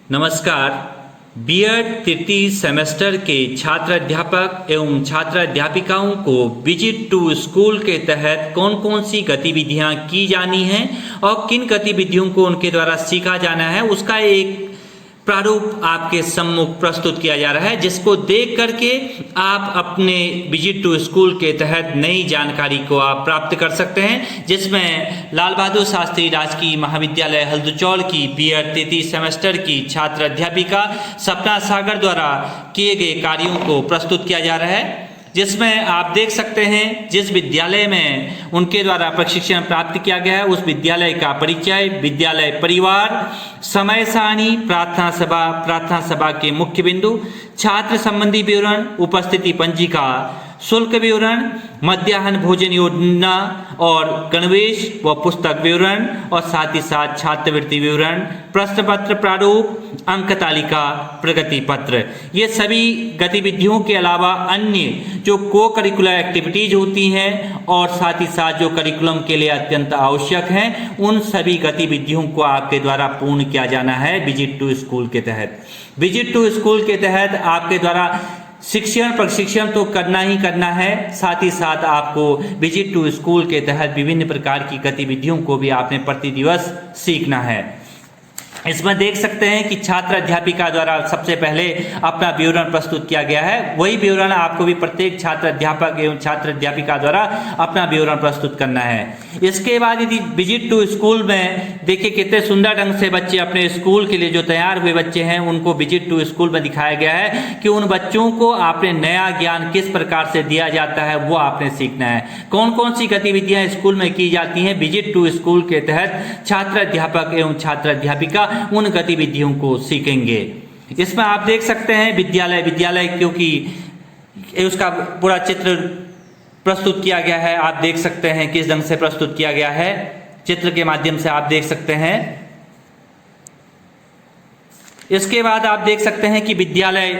नमस्कार। बीएड तृतीय सेमेस्टर के छात्र अध्यापक एवं छात्र अध्यापिकाओं को विजिट टू स्कूल के तहत कौन कौन सी गतिविधियां की जानी हैं और किन गतिविधियों को उनके द्वारा सीखा जाना है, उसका एक प्रारूप आपके सम्मुख प्रस्तुत किया जा रहा है, जिसको देख करके आप अपने विजिट टू स्कूल के तहत नई जानकारी को आप प्राप्त कर सकते हैं, जिसमें लाल बहादुर शास्त्री राजकीय महाविद्यालय हल्दुचौल की बीएड तृतीय सेमेस्टर की छात्र अध्यापिका सपना सागर द्वारा किए गए कार्यों को प्रस्तुत किया जा रहा है, जिसमें आप देख सकते हैं जिस विद्यालय में उनके द्वारा प्रशिक्षण प्राप्त किया गया है उस विद्यालय का परिचय, विद्यालय परिवार, समय सारणी, प्रार्थना सभा के मुख्य बिंदु, छात्र संबंधी विवरण, उपस्थिति पंजिका, शुल्क विवरण, मध्याह्न भोजन योजना और गणवेश व पुस्तक विवरण और साथ ही साथ छात्रवृत्ति विवरण, प्रश्न पत्र प्रारूप, अंक तालिका, प्रगति पत्र। ये सभी गतिविधियों के अलावा अन्य जो को करिकुलर एक्टिविटीज होती हैं और साथ ही साथ जो करिकुलम के लिए अत्यंत आवश्यक हैं, उन सभी गतिविधियों को आपके द्वारा पूर्ण किया जाना है विजिट टू स्कूल के तहत। विजिट टू स्कूल के तहत आपके द्वारा प्रशिक्षण तो करना ही करना है, साथ ही साथ आपको विजिट टू स्कूल के तहत विभिन्न प्रकार की गतिविधियों को भी आपने प्रति दिवस सीखना है। इसमें देख सकते हैं कि छात्र अध्यापिका द्वारा सबसे पहले अपना विवरण प्रस्तुत किया गया है, वही विवरण आपको भी प्रत्येक छात्र अध्यापक एवं छात्र अध्यापिका द्वारा अपना विवरण प्रस्तुत करना है। इसके बाद यदि विजिट टू स्कूल में देखिए कितने सुंदर ढंग से बच्चे अपने स्कूल के लिए जो तैयार हुए बच्चे हैं उनको विजिट टू स्कूल में दिखाया गया है कि उन बच्चों को आपने नया ज्ञान किस प्रकार से दिया जाता है वो आपने सीखना है। कौन कौन सी गतिविधियां स्कूल में की जाती हैं विजिट टू स्कूल के तहत छात्र अध्यापक एवं छात्र अध्यापिका उन गतिविधियों को सीखेंगे। इसमें आप देख सकते हैं विद्यालय क्योंकि उसका पूरा चित्र प्रस्तुत किया गया है, आप देख सकते हैं किस ढंग से प्रस्तुत किया गया है, चित्र के माध्यम से आप देख सकते हैं। इसके बाद आप देख सकते हैं कि विद्यालय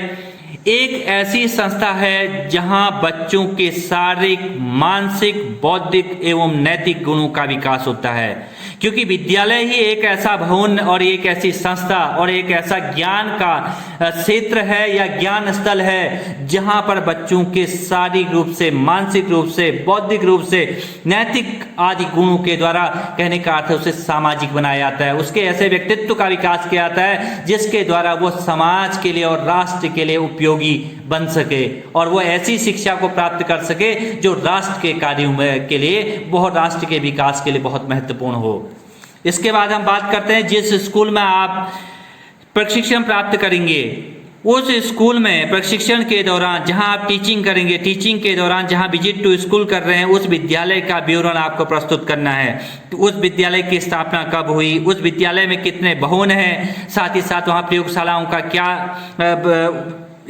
एक ऐसी संस्था है जहां बच्चों के शारीरिक, मानसिक, बौद्धिक एवं नैतिक गुणों का विकास होता है, क्योंकि विद्यालय ही एक ऐसा भवन और एक ऐसी संस्था और एक ऐसा ज्ञान का क्षेत्र है या ज्ञान स्थल है जहां पर बच्चों के शारीरिक रूप से, मानसिक रूप से, बौद्धिक रूप से, नैतिक आदि गुणों के द्वारा, कहने का अर्थ है उसे सामाजिक बनाया जाता है, उसके ऐसे व्यक्तित्व का विकास किया जाता है जिसके द्वारा वो समाज के लिए और राष्ट्र के लिए उपयोगी बन सके और वो ऐसी शिक्षा को प्राप्त कर सके जो राष्ट्र के कार्यों के लिए, बहुत राष्ट्र के विकास के लिए बहुत महत्वपूर्ण हो। इसके बाद हम बात करते हैं जिस स्कूल में आप प्रशिक्षण प्राप्त करेंगे उस स्कूल में प्रशिक्षण के दौरान जहां आप टीचिंग करेंगे, टीचिंग के दौरान जहां विजिट टू स्कूल कर रहे हैं उस विद्यालय का विवरण आपको प्रस्तुत करना है। तो उस विद्यालय की स्थापना कब हुई, उस विद्यालय में कितने भवन हैं, साथ ही साथ वहां प्रयोगशालाओं का क्या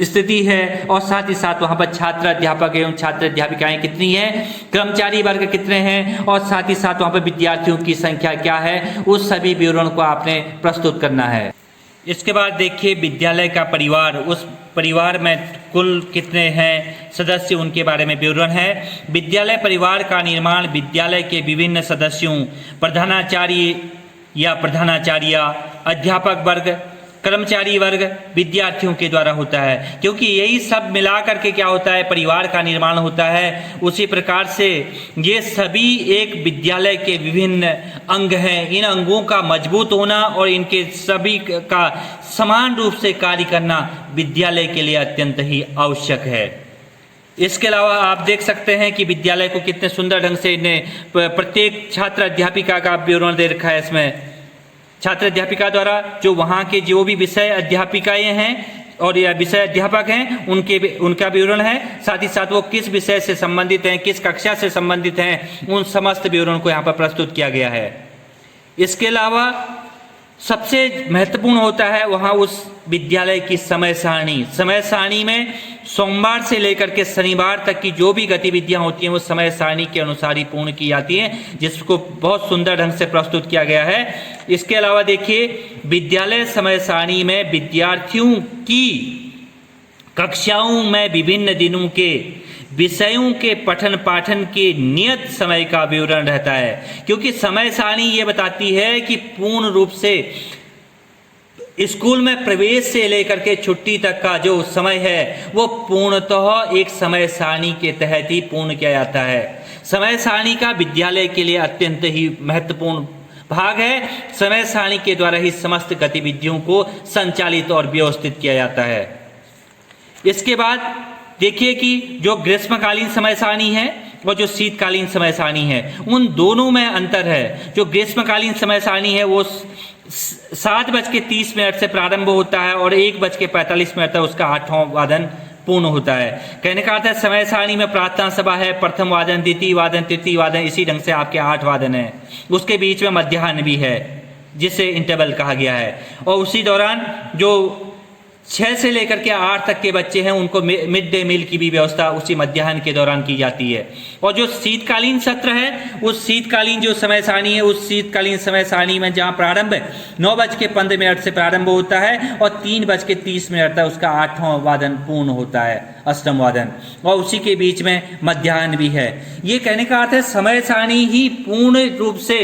स्थिति है और साथ ही साथ वहां पर छात्र अध्यापक एवं छात्र अध्यापिकाएं कितनी हैं, कर्मचारी वर्ग कितने हैं और साथ ही साथ वहां पर विद्यार्थियों की संख्या क्या है, उस सभी विवरण को आपने प्रस्तुत करना है। इसके बाद देखिए विद्यालय का परिवार, उस परिवार में कुल कितने हैं सदस्य उनके बारे में विवरण है। विद्यालय परिवार का निर्माण विद्यालय के विभिन्न सदस्यों, प्रधानाचार्य या प्रधानाचार्या, अध्यापक वर्ग, कर्मचारी वर्ग, विद्यार्थियों के द्वारा होता है, क्योंकि यही सब मिला करके क्या होता है, परिवार का निर्माण होता है। उसी प्रकार से ये सभी एक विद्यालय के विभिन्न अंग हैं, इन अंगों का मजबूत होना और इनके सभी का समान रूप से कार्य करना विद्यालय के लिए अत्यंत ही आवश्यक है। इसके अलावा आप देख सकते हैं कि विद्यालय को कितने सुंदर ढंग से इन्हें प्रत्येक छात्र अध्यापिका का विवरण दे रखा है। इसमें छात्र अध्यापिका द्वारा जो वहाँ के जो भी विषय अध्यापिकाएं हैं और या विषय अध्यापक हैं उनका विवरण है, साथ ही साथ वो किस विषय से संबंधित हैं, किस कक्षा से संबंधित हैं, उन समस्त विवरण को यहाँ पर प्रस्तुत किया गया है। इसके अलावा सबसे महत्वपूर्ण होता है वहाँ उस विद्यालय की समय सारणी में सोमवार से लेकर के शनिवार तक की जो भी गतिविधियां होती हैं वो समय सारणी के अनुसार ही पूर्ण की जाती हैं, जिसको बहुत सुंदर ढंग से प्रस्तुत किया गया है। इसके अलावा देखिए विद्यालय समय सारणी में विद्यार्थियों की कक्षाओं में विभिन्न दिनों के विषयों के पठन पाठन के नियत समय का विवरण रहता है, क्योंकि समय सारणी ये बताती है कि पूर्ण रूप से स्कूल में प्रवेश से लेकर के छुट्टी तक का जो समय है वो पूर्णतः एक समय सारणी के तहत ही पूर्ण किया जाता है। समय सारणी का विद्यालय के लिए अत्यंत ही महत्वपूर्ण भाग है। समय सारणी के द्वारा ही समस्त गतिविधियों को संचालित और व्यवस्थित किया जाता है। इसके बाद देखिए कि जो ग्रीष्मकालीन समय सारणी है और जो शीतकालीन समय सारणी है, उन दोनों में अंतर है। जो ग्रीष्मकालीन समय सारणी है वो 7:30 से प्रारंभ होता है और 1:45 तक उसका 8वां वादन पूर्ण होता है। कहने का अर्थ है समय सारणी में प्रार्थना सभा है, प्रथम वादन, द्वितीय वादन, तृतीय वादन, इसी ढंग से आपके 8 वादन है। उसके बीच में मध्याह्न भी है जिसे इंटरवल कहा गया है। और उसी दौरान जो 6 से लेकर के 8 तक के बच्चे हैं उनको मिड डे मील की भी व्यवस्था उसी मध्याह्न के दौरान की जाती है। और जो शीतकालीन सत्र है, उस शीतकालीन जो समय सारणी है, उस शीतकालीन समय सारणी में जहाँ प्रारंभ 9:15 से प्रारंभ होता है और 3:30 तक उसका 8वां वादन पूर्ण होता है, अष्टम वादन, और उसी के बीच में मध्याह्न भी है। ये कहने का अर्थ है समय सारणी ही पूर्ण रूप से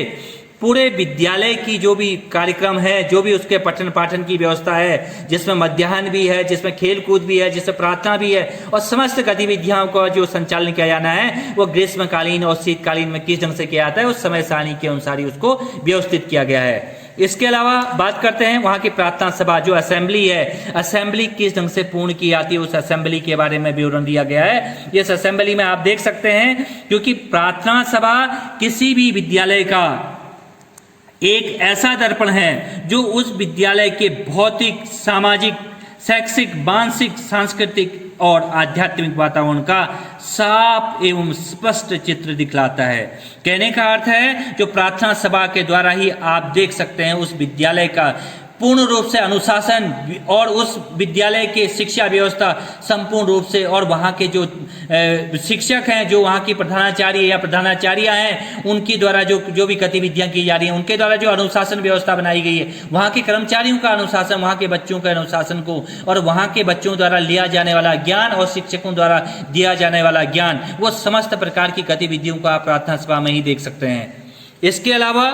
पूरे विद्यालय की जो भी कार्यक्रम है, जो भी उसके पठन पाठन की व्यवस्था है, जिसमें मध्याह्न भी है, जिसमें खेल कूद भी है, जिसमें प्रार्थना भी है, और समस्त गतिविधियों का जो संचालन किया जाना है वो ग्रीष्मकालीन और शीतकालीन में किस ढंग से किया जाता है उस समय सारणी के अनुसार ही उसको व्यवस्थित किया गया है। इसके अलावा बात करते हैं वहाँ की प्रार्थना सभा, जो असेंबली है, असेंबली किस ढंग से पूर्ण की जाती है, उस असेंबली के बारे में विवरण दिया गया है। इस असेंबली में आप देख सकते हैं, क्योंकि प्रार्थना सभा किसी भी विद्यालय का एक ऐसा दर्पण है जो उस विद्यालय के भौतिक, सामाजिक, शैक्षिक, मानसिक, सांस्कृतिक और आध्यात्मिक वातावरण का साफ एवं स्पष्ट चित्र दिखलाता है। कहने का अर्थ है जो प्रार्थना सभा के द्वारा ही आप देख सकते हैं उस विद्यालय का पूर्ण रूप से अनुशासन और उस विद्यालय के शिक्षा व्यवस्था संपूर्ण रूप से, और वहाँ के जो शिक्षक हैं, जो वहाँ की प्रधानाचार्य या प्रधानाचार्या हैं, उनके द्वारा जो भी गतिविधियाँ की जा रही हैं, उनके द्वारा जो अनुशासन व्यवस्था बनाई गई है, वहाँ के कर्मचारियों का अनुशासन, वहाँ के बच्चों के अनुशासन को, और वहाँ के बच्चों द्वारा लिया जाने वाला ज्ञान और शिक्षकों द्वारा दिया जाने वाला ज्ञान, वो समस्त प्रकार की गतिविधियों को आप प्रार्थना सभा में ही देख सकते हैं। इसके अलावा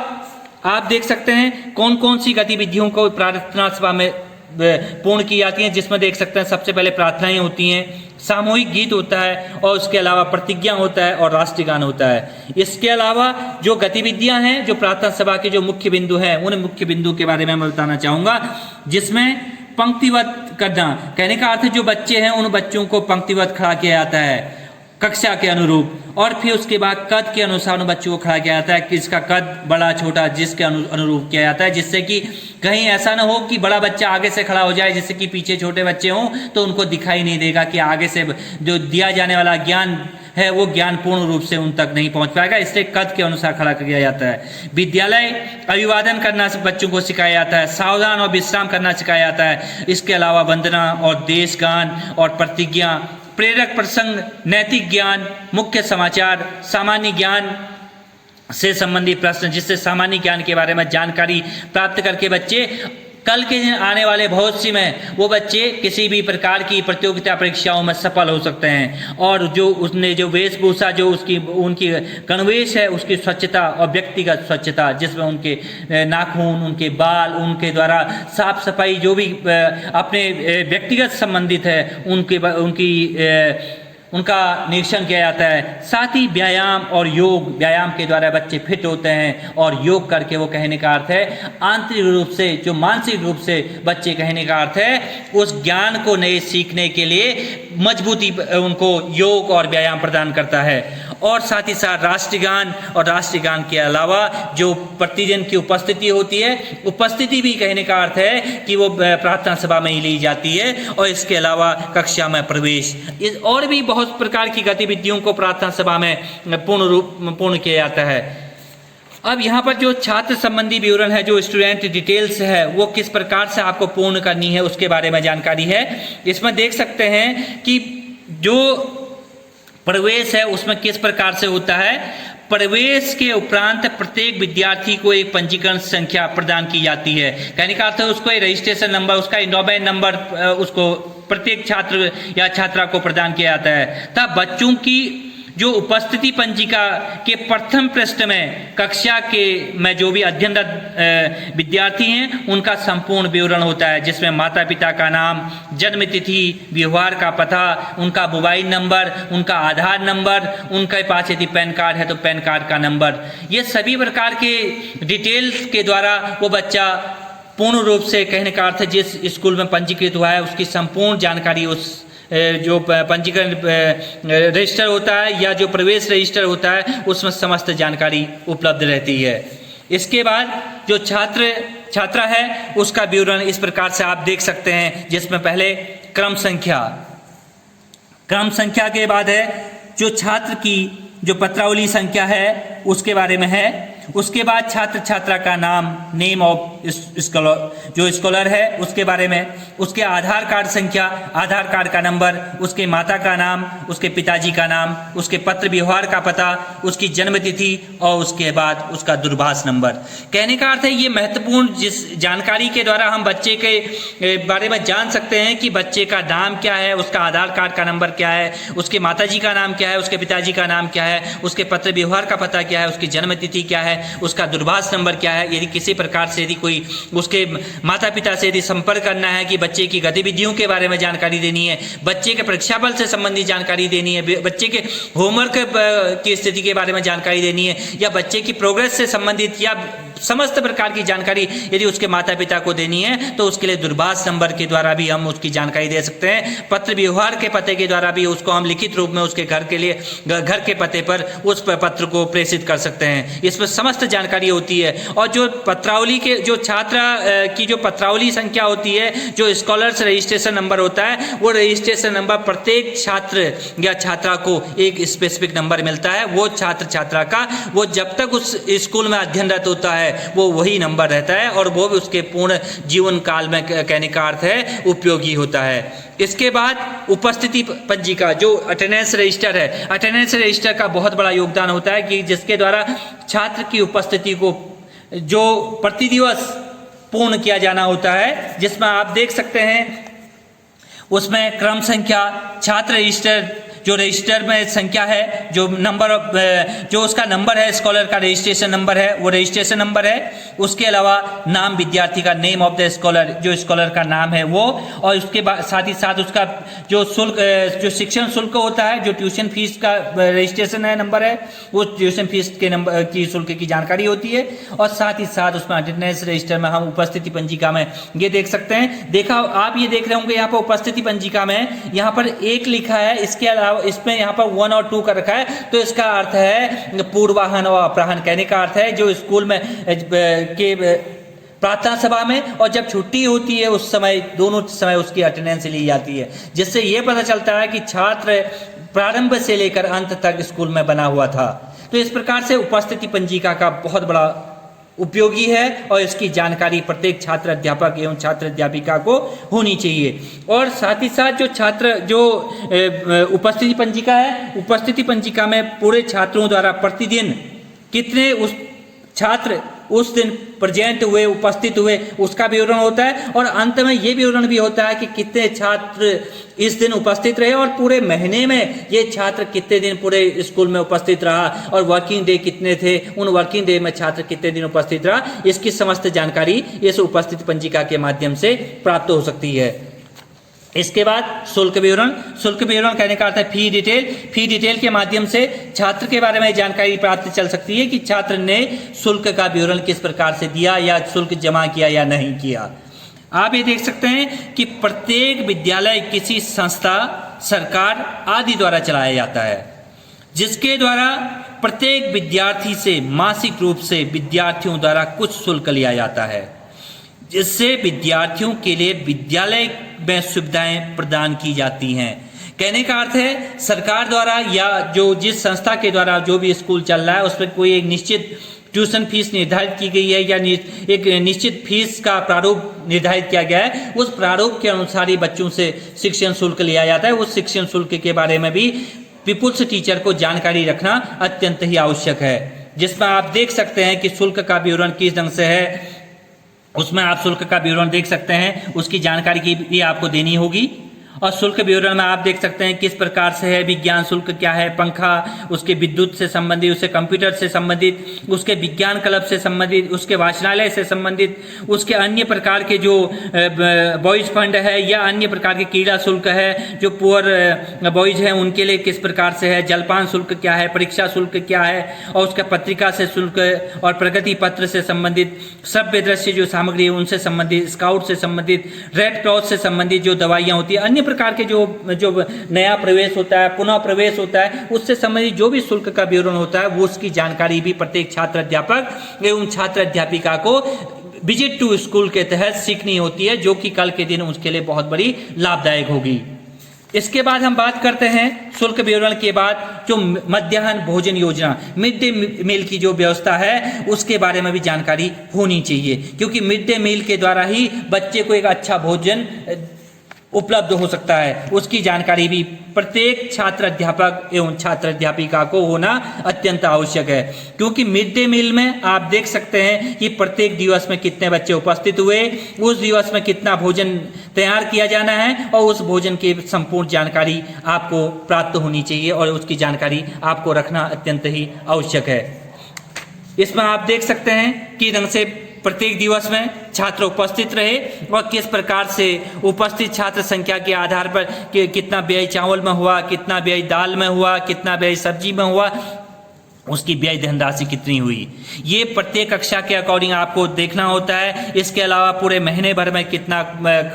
आप देख सकते हैं कौन कौन सी गतिविधियों को प्रार्थना सभा में पूर्ण की जाती हैं, जिसमें देख सकते हैं सबसे पहले प्रार्थनाएं होती हैं, सामूहिक गीत होता है, और उसके अलावा प्रतिज्ञा होता है और राष्ट्रीय गान होता है। इसके अलावा जो गतिविधियां हैं, जो प्रार्थना सभा के जो मुख्य बिंदु हैं, उन मुख्य बिंदु के बारे में मैं बताना चाहूँगा, जिसमें पंक्तिबद्ध करना। कहने का अर्थ है जो बच्चे हैं उन बच्चों को पंक्तिबद्ध खड़ा किया जाता है कक्षा के अनुरूप, और फिर उसके बाद कद के अनुसार उन बच्चों को खड़ा किया जाता है, किसका कद बड़ा छोटा जिसके अनुरूप किया जाता है, जिससे कि कहीं ऐसा ना हो कि बड़ा बच्चा आगे से खड़ा हो जाए, जिससे कि पीछे छोटे बच्चे हों तो उनको दिखाई नहीं देगा कि आगे से जो दिया जाने वाला ज्ञान है वो ज्ञान पूर्ण रूप से उन तक नहीं पहुंच पाएगा, इसलिए कद के अनुसार खड़ा किया जाता है। विद्यालय अभिवादन करना बच्चों को सिखाया जाता है, सावधान और विश्राम करना सिखाया जाता है। इसके अलावा वंदना और देश गान और प्रतिज्ञा, प्रेरक प्रसंग, नैतिक ज्ञान, मुख्य समाचार, सामान्य ज्ञान से संबंधित प्रश्न, जिससे सामान्य ज्ञान के बारे में जानकारी प्राप्त करके बच्चे कल के दिन आने वाले भविष्य में वो बच्चे किसी भी प्रकार की प्रतियोगिता परीक्षाओं में सफल हो सकते हैं। और जो उसने जो वेशभूषा, जो उनकी गणवेश है, उसकी स्वच्छता और व्यक्तिगत स्वच्छता, जिसमें उनके नाखून, उनके बाल, उनके द्वारा साफ सफाई जो भी अपने व्यक्तिगत संबंधित है उनका निरीक्षण किया जाता है। साथ ही व्यायाम और योग, व्यायाम के द्वारा बच्चे फिट होते हैं, और योग करके वो कहने का अर्थ है आंतरिक रूप से, जो मानसिक रूप से बच्चे, कहने का अर्थ है उस ज्ञान को नए सीखने के लिए मजबूती उनको योग और व्यायाम प्रदान करता है। और साथ ही साथ राष्ट्रीय गान, और राष्ट्रीय गान के अलावा जो प्रतिदिन की उपस्थिति होती है, उपस्थिति भी कहने का अर्थ है कि वो प्रार्थना सभा में ही ली जाती है। और इसके अलावा कक्षा में प्रवेश, और भी बहुत प्रकार की गतिविधियों को प्रार्थना सभा में पूर्ण किया जाता है। अब यहाँ पर जो छात्र संबंधी विवरण है, जो स्टूडेंट डिटेल्स है, वो किस प्रकार से आपको पूर्ण करनी है उसके बारे में जानकारी है। इसमें देख सकते हैं कि जो प्रवेश है उसमें किस प्रकार से होता है। प्रवेश के उपरांत प्रत्येक विद्यार्थी को एक पंजीकरण संख्या प्रदान की जाती है। कहने का अर्थ है उसको एक रजिस्ट्रेशन नंबर, उसका एंडोमेंट नंबर उसको प्रत्येक छात्र या छात्रा को प्रदान किया जाता है। तब बच्चों की जो उपस्थिति पंजिका के प्रथम पृष्ठ में कक्षा के में जो भी अध्ययनरत विद्यार्थी हैं उनका संपूर्ण विवरण होता है, जिसमें माता पिता का नाम, जन्म तिथि, व्यवहार का पता, उनका मोबाइल नंबर, उनका आधार नंबर, उनके पास यदि पैन कार्ड है तो पैन कार्ड का नंबर, ये सभी प्रकार के डिटेल्स के द्वारा वो बच्चा पूर्ण रूप से, कहने का अर्थ है जिस स्कूल में पंजीकृत हुआ है उसकी संपूर्ण जानकारी उस जो पंजीकरण रजिस्टर होता है या जो प्रवेश रजिस्टर होता है उसमें समस्त जानकारी उपलब्ध रहती है। इसके बाद जो छात्रा है उसका विवरण इस प्रकार से आप देख सकते हैं, जिसमें पहले क्रम संख्या के बाद है जो छात्र की जो पत्रावली संख्या है उसके बारे में है। उसके बाद छात्र छात्रा का नाम, नेम ऑफ स्कॉलर, जो स्कॉलर है उसके बारे में, उसके आधार कार्ड संख्या, आधार कार्ड का नंबर, उसके माता का नाम, उसके पिताजी का नाम, उसके पत्र व्यवहार का पता, उसकी जन्म तिथि और उसके बाद उसका दूरभाष नंबर। कहने का अर्थ है ये महत्वपूर्ण जिस जानकारी के द्वारा हम बच्चे के बारे में जान सकते हैं कि बच्चे का नाम क्या है, उसका आधार कार्ड का नंबर क्या है, उसके माताजी का नाम क्या है, उसके पिताजी का नाम क्या है, उसके पत्र व्यवहार का पता क्या है, उसकी जन्म तिथि क्या है, उसका दूरभाष नंबर क्या है। यदि किसी प्रकार से यदि कोई उसके माता पिता से यदि संपर्क करना है कि बच्चे की गतिविधियों के बारे में जानकारी देनी है, बच्चे के परीक्षा बल से संबंधित जानकारी देनी है, बच्चे के होमवर्क की स्थिति के बारे में जानकारी देनी है, या बच्चे की प्रोग्रेस से संबंधित या समस्त प्रकार की जानकारी यदि उसके माता पिता को देनी है तो उसके लिए दूरभाष नंबर के द्वारा भी हम उसकी जानकारी दे सकते हैं। पत्र व्यवहार के पते के द्वारा भी उसको हम लिखित रूप में उसके घर के पते पर उस पत्र को प्रेषित कर सकते हैं। इसमें समस्त जानकारी होती है। और जो पत्रावली के जो छात्रा की जो पत्रावली संख्या होती है, जो स्कॉलर्स रजिस्ट्रेशन नंबर होता है, वो रजिस्ट्रेशन नंबर प्रत्येक छात्र या छात्रा को एक स्पेसिफिक नंबर मिलता है। वो छात्र छात्रा का वो जब तक उस स्कूल में अध्ययनरत होता है वो वही नंबर रहता है और वो भी उसके पूर्ण जीवन काल में, कहने का अर्थ है, उपयोगी होता है। इसके बाद उपस्थिति पंजिका जो अटेंडेंस रजिस्टर है, अटेंडेंस रजिस्टर का बहुत बड़ा योगदान होता है कि जिसके द्वारा छात्र की उपस्थिति को जो प्रतिदिवस पूर्ण किया जाना होता है, जिसमें आप देख सकते हैं उसमें क्रम संख्या, छात्र रजिस्टर, जो रजिस्टर में संख्या है, जो नंबर जो उसका नंबर है, स्कॉलर का रजिस्ट्रेशन नंबर है, वो रजिस्ट्रेशन नंबर है। उसके अलावा नाम विद्यार्थी का, नेम ऑफ द स्कॉलर, जो स्कॉलर का नाम है वो, और उसके बाद साथ ही साथ उसका जो शुल्क, जो शिक्षण शुल्क होता है, जो ट्यूशन फीस का रजिस्ट्रेशन है नंबर है, वो ट्यूशन फीस के नंबर की शुल्क की जानकारी होती है। और साथ ही साथ उसमें अटेंडेंस रजिस्टर में हम उपस्थिति पंजिका में ये देख सकते हैं। आप ये देख रहे होंगे यहाँ पर उपस्थिति पंजिका में यहाँ पर 1 लिखा है, इसके अलावा इसमें यहाँ पर 1 और 2 का रखा है, तो इसका अर्थ है पूर्वाहन और अपराहन। कहने का अर्थ है जो स्कूल में के प्रार्थना सभा में और जब छुट्टी होती है उस समय, दोनों समय उसकी अटेंडेंस ली जाती है, जिससे ये पता चलता है कि छात्र प्रारंभ से लेकर अंत तक स्कूल में बना हुआ था। तो इस प्रकार से उपस्थिति पंजिका का बहुत बड़ा उपयोगी है और इसकी जानकारी प्रत्येक छात्र अध्यापक एवं छात्र अध्यापिका को होनी चाहिए। और साथ ही साथ जो उपस्थिति पंजिका है, उपस्थिति पंजिका में पूरे छात्रों द्वारा प्रतिदिन कितने उस छात्र उस दिन प्रेजेंट हुए, उपस्थित हुए, उसका विवरण होता है। और अंत में ये विवरण भी होता है कि कितने छात्र इस दिन उपस्थित रहे और पूरे महीने में ये छात्र कितने दिन पूरे स्कूल में उपस्थित रहा और वर्किंग डे कितने थे, उन वर्किंग डे में छात्र कितने दिन उपस्थित रहा, इसकी समस्त जानकारी इस उपस्थिति पंजिका के माध्यम से प्राप्त हो सकती है। इसके बाद शुल्क विवरण कहने का अर्थ है फी डिटेल के माध्यम से छात्र के बारे में जानकारी प्राप्त चल सकती है कि छात्र ने शुल्क का विवरण किस प्रकार से दिया या शुल्क जमा किया या नहीं किया। आप ये देख सकते हैं कि प्रत्येक विद्यालय किसी संस्था, सरकार आदि द्वारा चलाया जाता है, जिसके द्वारा प्रत्येक विद्यार्थी से मासिक रूप से विद्यार्थियों द्वारा कुछ शुल्क लिया जाता है, जिससे विद्यार्थियों के लिए विद्यालय में सुविधाएं प्रदान की जाती हैं। कहने का अर्थ है सरकार द्वारा या जो जिस संस्था के द्वारा जो भी स्कूल चल रहा है उस पर कोई एक निश्चित ट्यूशन फीस निर्धारित की गई है या एक निश्चित फीस का प्रारूप निर्धारित किया गया है, उस प्रारूप के अनुसार ही बच्चों से शिक्षण शुल्क लिया जाता है। उस शिक्षण शुल्क के बारे में भी पीपुल्स टीचर को जानकारी रखना अत्यंत ही आवश्यक है, जिसमें आप देख सकते हैं कि शुल्क का विवरण किस ढंग से है। उसमें आप शुल्क का विवरण देख सकते हैं, उसकी जानकारी की भी आपको देनी होगी। और शुल्क विवरण में आप देख सकते हैं किस प्रकार से है, विज्ञान शुल्क क्या है, पंखा, उसके विद्युत से संबंधित, उसके कंप्यूटर से संबंधित, उसके विज्ञान क्लब से संबंधित, उसके वाचनालय से संबंधित, उसके अन्य प्रकार के जो बॉयज फंड है या अन्य प्रकार के क्रीड़ा शुल्क है, जो पुअर बॉयज हैं उनके लिए किस प्रकार से है, जलपान शुल्क क्या है, परीक्षा शुल्क क्या है, और उसका पत्रिका से शुल्क और प्रगति पत्र से संबंधित, सभ्य दृश्य जो सामग्री है उनसे संबंधित, स्काउट से संबंधित, रेड क्रॉस से संबंधित जो दवाइयाँ होती है, अन्य प्रकार के जो नया प्रवेश होता है, पुनः प्रवेश होता है, उससे संबंधित जो भी शुल्क का विवरण होता है वो उसकी जानकारी भी प्रत्येक छात्र अध्यापक एवं छात्र अध्यापिका को विजिट टू स्कूल के तहत सीखनी होती है, जो कि कल के दिन उसके लिए बहुत बड़ी लाभदायक होगी। इसके बाद हम बात करते हैं शुल्क विवरण के बाद जो मध्याह्न भोजन योजना, मिड डे मील की जो व्यवस्था है उसके बारे में भी जानकारी होनी चाहिए, क्योंकि मिड डे मील के द्वारा ही बच्चे को एक अच्छा भोजन उपलब्ध हो सकता है। उसकी जानकारी भी प्रत्येक छात्र अध्यापक एवं छात्र अध्यापिका को होना अत्यंत आवश्यक है, क्योंकि मिड डे मील में आप देख सकते हैं कि प्रत्येक दिवस में कितने बच्चे उपस्थित हुए, उस दिवस में कितना भोजन तैयार किया जाना है, और उस भोजन की संपूर्ण जानकारी आपको प्राप्त होनी चाहिए और उसकी जानकारी आपको रखना अत्यंत ही आवश्यक है। इसमें आप देख सकते हैं कि ढंग से प्रत्येक दिवस में छात्र उपस्थित रहे और किस प्रकार से उपस्थित छात्र संख्या के आधार पर कितना व्यय चावल में हुआ, कितना व्यय दाल में हुआ, कितना व्यय सब्जी में हुआ, उसकी व्यय धनराशि कितनी हुई, ये प्रत्येक कक्षा के अकॉर्डिंग आपको देखना होता है। इसके अलावा पूरे महीने भर में कितना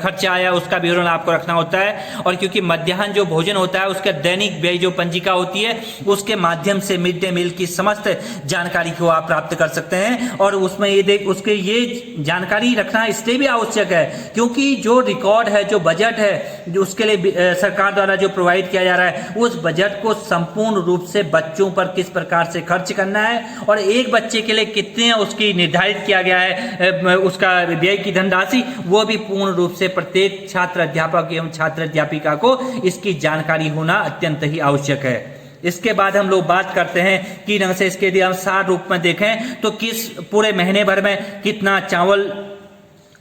खर्चा आया उसका विवरण आपको रखना होता है। और क्योंकि मध्याह्न जो भोजन होता है उसका दैनिक व्यय जो पंजिका होती है उसके माध्यम से मिड डे मील की समस्त जानकारी को आप प्राप्त कर सकते हैं। और उसमें ये जानकारी रखना इसलिए भी आवश्यक है क्योंकि जो रिकॉर्ड है, जो बजट है, जो उसके लिए सरकार द्वारा जो प्रोवाइड किया जा रहा है, उस बजट को संपूर्ण रूप से बच्चों पर किस प्रकार से खर्च करना है और एक बच्चे के लिए कितने उसकी निर्धारित किया गया है उसका व्यय की धनराशि, वो भी पूर्ण रूप से प्रत्येक छात्र अध्यापक एवं छात्र अध्यापिका को इसकी जानकारी होना अत्यंत ही आवश्यक है। इसके बाद हम लोग बात करते हैं कि ढंग से इसके यदि हम सार रूप में देखें तो किस पूरे महीने भर में कितना चावल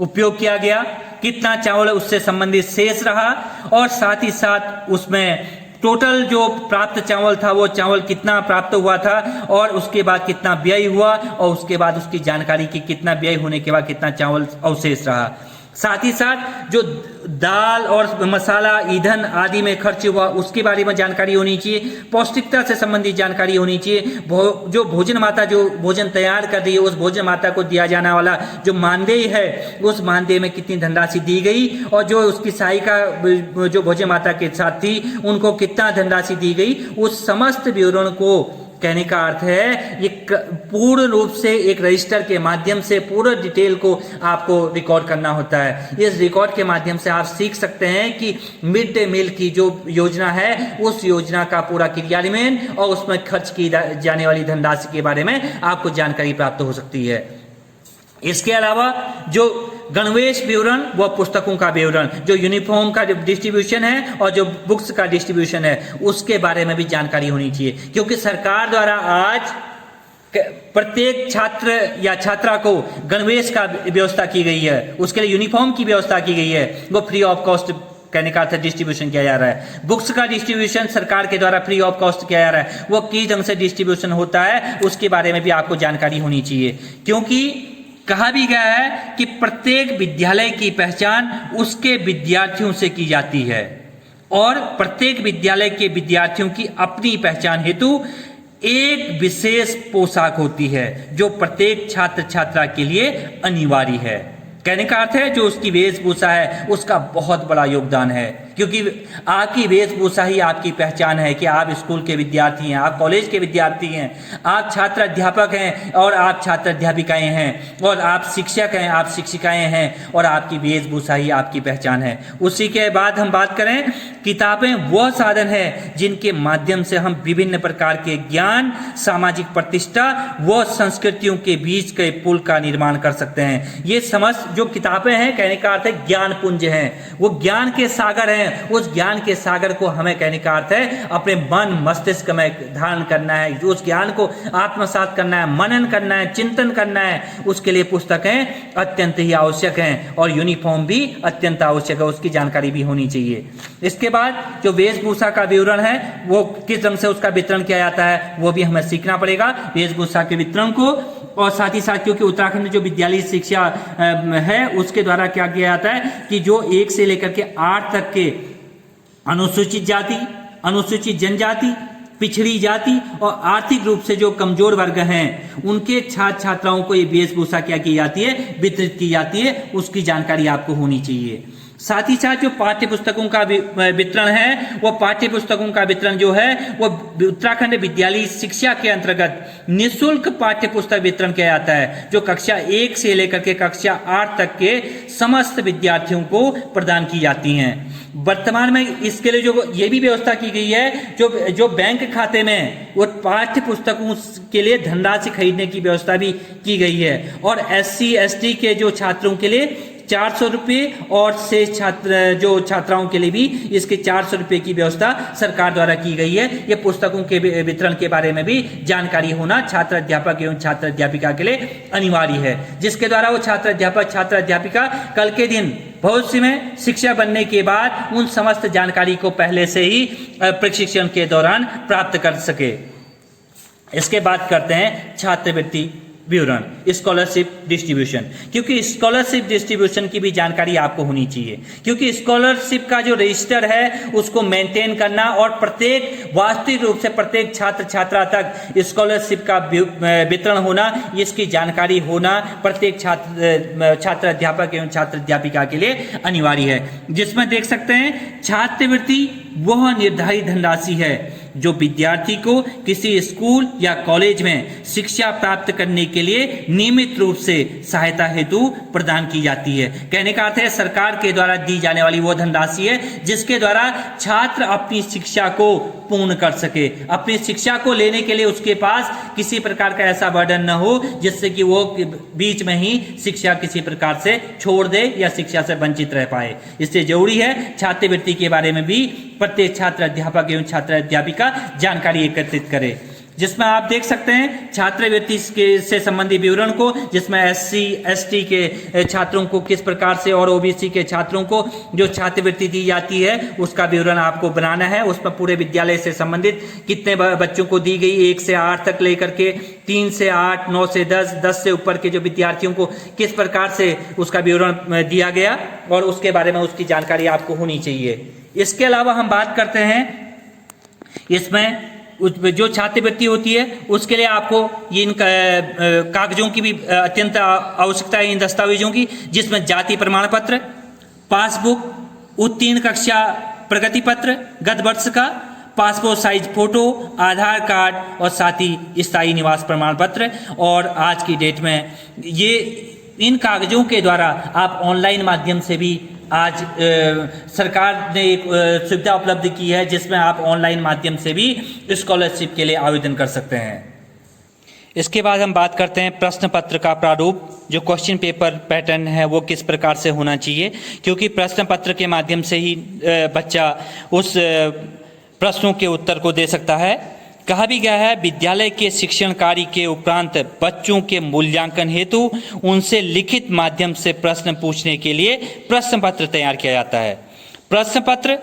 उपयोग किया गया, कितना चावल उससे संबंधित शेष रहा, और साथ ही साथ उसमें टोटल जो प्राप्त चावल था वो चावल कितना प्राप्त हुआ था और उसके बाद कितना व्यय हुआ, और उसके बाद उसकी जानकारी की कितना व्यय होने के बाद कितना चावल अवशेष रहा। साथ ही साथ जो दाल और मसाला, ईंधन आदि में खर्च हुआ उसके बारे में जानकारी होनी चाहिए। पौष्टिकता से संबंधित जानकारी होनी चाहिए। जो भोजन माता जो भोजन तैयार कर रही है उस भोजन माता को दिया जाने वाला जो मानदेय है उस मानदेय में कितनी धनराशि दी गई, और जो उसकी सहायिका जो भोजन माता के साथ थी उनको कितना धनराशि दी गई, उस समस्त विवरण को कहने का अर्थ है ये पूर्ण रूप से एक रजिस्टर के माध्यम से पूरा डिटेल को आपको रिकॉर्ड करना होता है। इस रिकॉर्ड के माध्यम से आप सीख सकते हैं कि मिड डे मील की जो योजना है उस योजना का पूरा क्रियान्वयन और उसमें खर्च की जाने वाली धनराशि के बारे में आपको जानकारी प्राप्त हो सकती है। इसके अलावा जो गणवेश विवरण व पुस्तकों का विवरण, जो यूनिफॉर्म का डिस्ट्रीब्यूशन है और जो बुक्स का डिस्ट्रीब्यूशन है उसके बारे में भी जानकारी होनी चाहिए, क्योंकि सरकार द्वारा आज प्रत्येक छात्र या छात्रा को गणवेश का व्यवस्था की गई है, उसके लिए यूनिफॉर्म की व्यवस्था की गई है, वो फ्री ऑफ कॉस्ट कहने का अर्थ डिस्ट्रीब्यूशन किया जा रहा है। बुक्स का डिस्ट्रीब्यूशन सरकार के द्वारा फ्री ऑफ कॉस्ट किया जा रहा है, वो किस ढंग से डिस्ट्रीब्यूशन होता है उसके बारे में भी आपको जानकारी होनी चाहिए, क्योंकि कहा भी गया है कि प्रत्येक विद्यालय की पहचान उसके विद्यार्थियों से की जाती है और प्रत्येक विद्यालय के विद्यार्थियों की अपनी पहचान हेतु एक विशेष पोशाक होती है जो प्रत्येक छात्र छात्रा के लिए अनिवार्य है। कहने का अर्थ है जो उसकी वेशभूषा है उसका बहुत बड़ा योगदान है, क्योंकि आपकी वेशभूषा ही आपकी पहचान है कि आप स्कूल के विद्यार्थी हैं, आप कॉलेज के विद्यार्थी हैं, आप छात्र अध्यापक हैं और आप छात्र अध्यापिकाएं हैं, और आप शिक्षक हैं, आप शिक्षिकाएं हैं, और आपकी वेशभूषा ही आपकी पहचान है। उसी के बाद हम बात करें, किताबें वह साधन है जिनके माध्यम से हम विभिन्न प्रकार के ज्ञान, सामाजिक प्रतिष्ठा व संस्कृतियों के बीच के पुल का निर्माण कर सकते हैं। ये समस्त जो किताबें हैं कहने का अर्थ है ज्ञान पुंज हैं, वो ज्ञान के सागर हैं हैं उस ज्ञान के सागर को हमें कहने का अर्थ है अपने मन मस्तिष्क में धारण करना है, उस ज्ञान को आत्मसात करना है, मनन करना है, चिंतन करना है। उसके लिए पुस्तकें अत्यंत ही आवश्यक हैं और यूनिफॉर्म भी अत्यंत आवश्यक है, उसकी जानकारी भी होनी चाहिए। इसके बाद जो वेशभूषा का विवरण है वो किस ढंग से उसका वितरण किया जाता है वो भी हमें सीखना पड़ेगा, वेशभूषा के वितरण को। और साथ ही साथ क्योंकि उत्तराखंड में जो विद्यालय शिक्षा है उसके द्वारा क्या किया जाता है कि जो 1 से लेकर के 8 तक के अनुसूचित जाति, अनुसूचित जनजाति, पिछड़ी जाति और आर्थिक रूप से जो कमजोर वर्ग हैं उनके छात्र छात्राओं को ये वेशभूषा क्या की जाती है, वितरित की जाती है, उसकी जानकारी आपको होनी चाहिए। साथ ही साथ जो पाठ्य पुस्तकों का वितरण है वो पाठ्य पुस्तकों का वितरण जो है वो उत्तराखंड विद्यालय शिक्षा के अंतर्गत निःशुल्क पाठ्य पुस्तक वितरण किया जाता है, जो कक्षा 1 से लेकर के कक्षा 8 तक के समस्त विद्यार्थियों को प्रदान की जाती हैं। वर्तमान में इसके लिए जो ये भी व्यवस्था की गई है, जो बैंक खाते में वो पाठ्य पुस्तकों के लिए धनराशि खरीदने की व्यवस्था भी की गई है। और SC ST के जो छात्रों के लिए 400 रुपये और शेष छात्राओं के लिए भी इसके 400 रुपये की व्यवस्था सरकार द्वारा की गई है। ये पुस्तकों के वितरण के बारे में भी जानकारी होना छात्र अध्यापक एवं छात्र अध्यापिका के लिए अनिवार्य है, जिसके द्वारा वो छात्र अध्यापक छात्र अध्यापिका कल के दिन भविष्य में शिक्षक बनने के बाद उन समस्त जानकारी को पहले से ही प्रशिक्षण के दौरान प्राप्त कर सके। इसके बाद करते हैं छात्रवृत्ति विवरण, स्कॉलरशिप डिस्ट्रीब्यूशन। क्योंकि स्कॉलरशिप डिस्ट्रीब्यूशन की भी जानकारी आपको होनी चाहिए, क्योंकि स्कॉलरशिप का जो रजिस्टर है उसको मेंटेन करना और प्रत्येक वास्तविक रूप से प्रत्येक छात्र छात्रा तक स्कॉलरशिप का वितरण होना, इसकी जानकारी होना प्रत्येक छात्र अध्यापक एवं छात्र अध्यापिका के लिए अनिवार्य है। जिसमें देख सकते हैं छात्रवृत्ति वह निर्धारित धनराशि है जो विद्यार्थी को किसी स्कूल या कॉलेज में शिक्षा प्राप्त करने के लिए नियमित रूप से सहायता हेतु प्रदान की जाती है। कहने का अर्थ है सरकार के द्वारा दी जाने वाली वो धनराशि है जिसके द्वारा छात्र अपनी शिक्षा को पूर्ण कर सके। अपनी शिक्षा को लेने के लिए उसके पास किसी प्रकार का ऐसा बर्डन न हो जिससे कि वो बीच में ही शिक्षा किसी प्रकार से छोड़ दे या शिक्षा से वंचित रह पाए। इसलिए जरूरी है छात्रवृत्ति के बारे में भी प्रत्येक छात्र अध्यापक एवं छात्र अध्यापिका जानकारी एकत्रित करे। जिसमें आप देख सकते हैं छात्रवृत्ति से संबंधित विवरण को, जिसमें SC ST के छात्रों को किस प्रकार से और OBC के छात्रों को जो छात्रवृत्ति दी जाती है उसका विवरण आपको बनाना है। उसमें पूरे विद्यालय से संबंधित कितने बच्चों को दी गई, 1 से 8 तक लेकर के 3 से 8, 9 से 10, 10 से ऊपर के जो विद्यार्थियों को किस प्रकार से उसका विवरण दिया गया और उसके बारे में उसकी जानकारी आपको होनी चाहिए। इसके अलावा हम बात करते हैं इसमें जो छात्रवृत्ति होती है उसके लिए आपको इन कागजों की भी अत्यंत आवश्यकता है, इन दस्तावेजों की, जिसमें जाति प्रमाण पत्र, पासबुक, उत्तीर्ण कक्षा प्रगति पत्र गत वर्ष का, पासपोर्ट साइज फोटो, आधार कार्ड और साथ ही स्थायी निवास प्रमाण पत्र। और आज की डेट में ये इन कागजों के द्वारा आप ऑनलाइन माध्यम से भी आज सरकार ने एक सुविधा उपलब्ध की है जिसमें आप ऑनलाइन माध्यम से भी स्कॉलरशिप के लिए आवेदन कर सकते हैं। इसके बाद हम बात करते हैं प्रश्न पत्र का प्रारूप, जो क्वेश्चन पेपर पैटर्न है वो किस प्रकार से होना चाहिए, क्योंकि प्रश्न पत्र के माध्यम से ही बच्चा उस प्रश्नों के उत्तर को दे सकता है। कहा भी गया है विद्यालय के शिक्षण कार्य के उपरांत बच्चों के मूल्यांकन हेतु उनसे लिखित माध्यम से प्रश्न पूछने के लिए प्रश्न पत्र तैयार किया जाता है। प्रश्न पत्र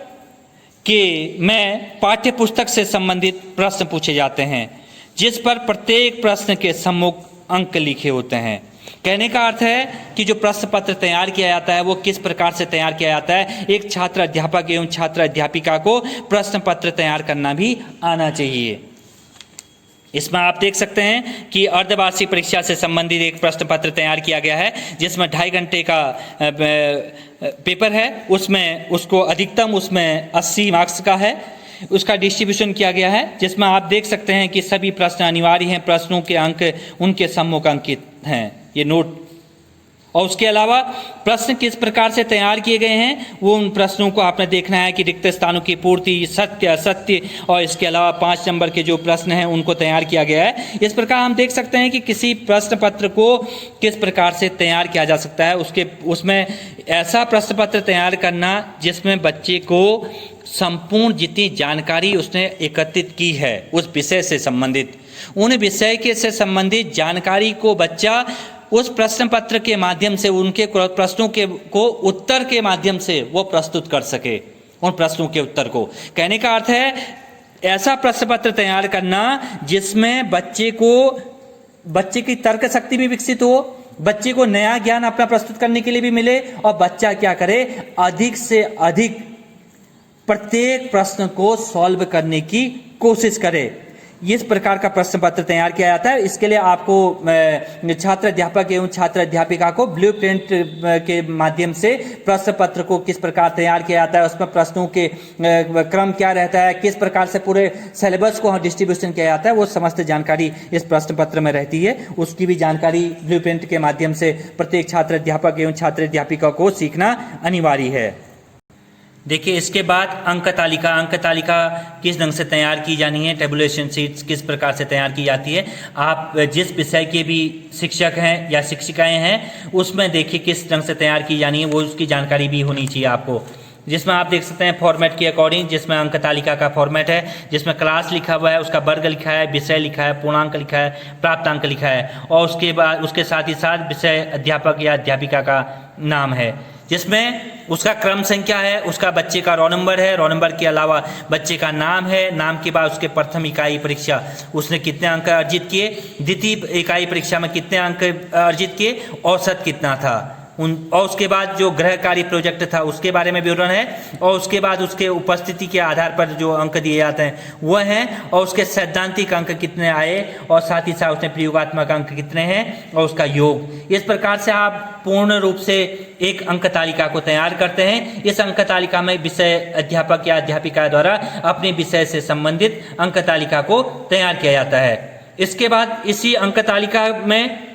के में पाठ्य पुस्तक से संबंधित प्रश्न पूछे जाते हैं जिस पर प्रत्येक प्रश्न के सम्मुख अंक लिखे होते हैं। कहने का अर्थ है कि जो प्रश्न पत्र तैयार किया जाता है वो किस प्रकार से तैयार किया जाता है। एक छात्र अध्यापक एवं छात्र अध्यापिका को प्रश्न पत्र तैयार करना भी आना चाहिए। इसमें आप देख सकते हैं कि अर्धवार्षिक परीक्षा से संबंधित एक प्रश्न पत्र तैयार किया गया है जिसमें 2.5 घंटे का पेपर है, उसमें उसको अधिकतम उसमें 80 मार्क्स का है, उसका डिस्ट्रीब्यूशन किया गया है, जिसमें आप देख सकते हैं कि सभी प्रश्न अनिवार्य हैं, प्रश्नों के अंक उनके सम्मुख अंकित हैं। ये नोट और उसके अलावा प्रश्न किस प्रकार से तैयार किए गए हैं, वो उन प्रश्नों को आपने देखना है कि रिक्त स्थानों की पूर्ति, सत्य असत्य, और इसके अलावा 5 नंबर के जो प्रश्न हैं उनको तैयार किया गया है। इस प्रकार हम देख सकते हैं कि किसी प्रश्न पत्र को किस प्रकार से तैयार किया जा सकता है। उसमें ऐसा प्रश्न पत्र तैयार करना जिसमें बच्चे को संपूर्ण जितनी जानकारी उसने एकत्रित की है उस विषय से संबंधित, उन विषय के से संबंधित जानकारी को बच्चा उस प्रश्न पत्र के माध्यम से, उनके प्रश्नों को उत्तर के माध्यम से वो प्रस्तुत कर सके। उन प्रश्नों के उत्तर को, कहने का अर्थ है ऐसा प्रश्न पत्र तैयार करना जिसमें बच्चे की तर्क शक्ति भी विकसित हो, बच्चे को नया ज्ञान अपना प्रस्तुत करने के लिए भी मिले, और बच्चा क्या करे, अधिक से अधिक प्रत्येक प्रश्न को सॉल्व करने की कोशिश करे। इस प्रकार का प्रश्न पत्र तैयार किया जाता है। इसके लिए आपको छात्र अध्यापक एवं छात्र अध्यापिका को ब्लूप्रिंट के माध्यम से प्रश्न पत्र को किस प्रकार तैयार किया जाता है, उसमें प्रश्नों के क्रम क्या रहता है, किस प्रकार से पूरे सिलेबस को डिस्ट्रीब्यूशन किया जाता है, वो समस्त जानकारी इस प्रश्न पत्र में रहती है। उसकी भी जानकारी ब्लूप्रिंट के माध्यम से प्रत्येक छात्र अध्यापक एवं छात्र अध्यापिका को सीखना अनिवार्य है। देखिए, इसके बाद अंक तालिका किस ढंग से तैयार की जानी है, टेबुलेशन शीट्स किस प्रकार से तैयार की जाती है। आप जिस विषय के भी शिक्षक हैं या शिक्षिकाएं हैं उसमें देखिए किस ढंग से तैयार की जानी है, वो उसकी जानकारी भी होनी चाहिए आपको। जिसमें आप देख सकते हैं फॉर्मेट के अकॉर्डिंग, जिसमें अंक तालिका का फॉर्मेट है, जिसमें क्लास लिखा हुआ है, उसका वर्ग लिखा है, विषय लिखा है, पूर्णांक लिखा है, प्राप्तांक लिखा है, और उसके बाद उसके साथ ही साथ विषय अध्यापक या अध्यापिका का नाम है, जिसमें उसका क्रम संख्या है, उसका बच्चे का रोल नंबर है, रोल नंबर के अलावा बच्चे का नाम है, नाम के बाद उसके प्रथम इकाई परीक्षा उसने कितने अंक अर्जित किए, द्वितीय इकाई परीक्षा में कितने अंक अर्जित किए, औसत कितना था, और उसके बाद जो गृह कार्य प्रोजेक्ट था उसके बारे में विवरण है, और उसके बाद उसके उपस्थिति के आधार पर जो अंक दिए जाते हैं वह हैं, और उसके सैद्धांतिक अंक कितने आए, और साथ ही साथ उसने प्रयोगात्मक अंक कितने हैं, और उसका योग। इस प्रकार से आप पूर्ण रूप से एक अंक तालिका को तैयार करते हैं। इस अंक तालिका में विषय अध्यापक या अध्यापिका द्वारा अपने विषय से संबंधित अंक तालिका को तैयार किया जाता है। इसके बाद इसी अंक तालिका में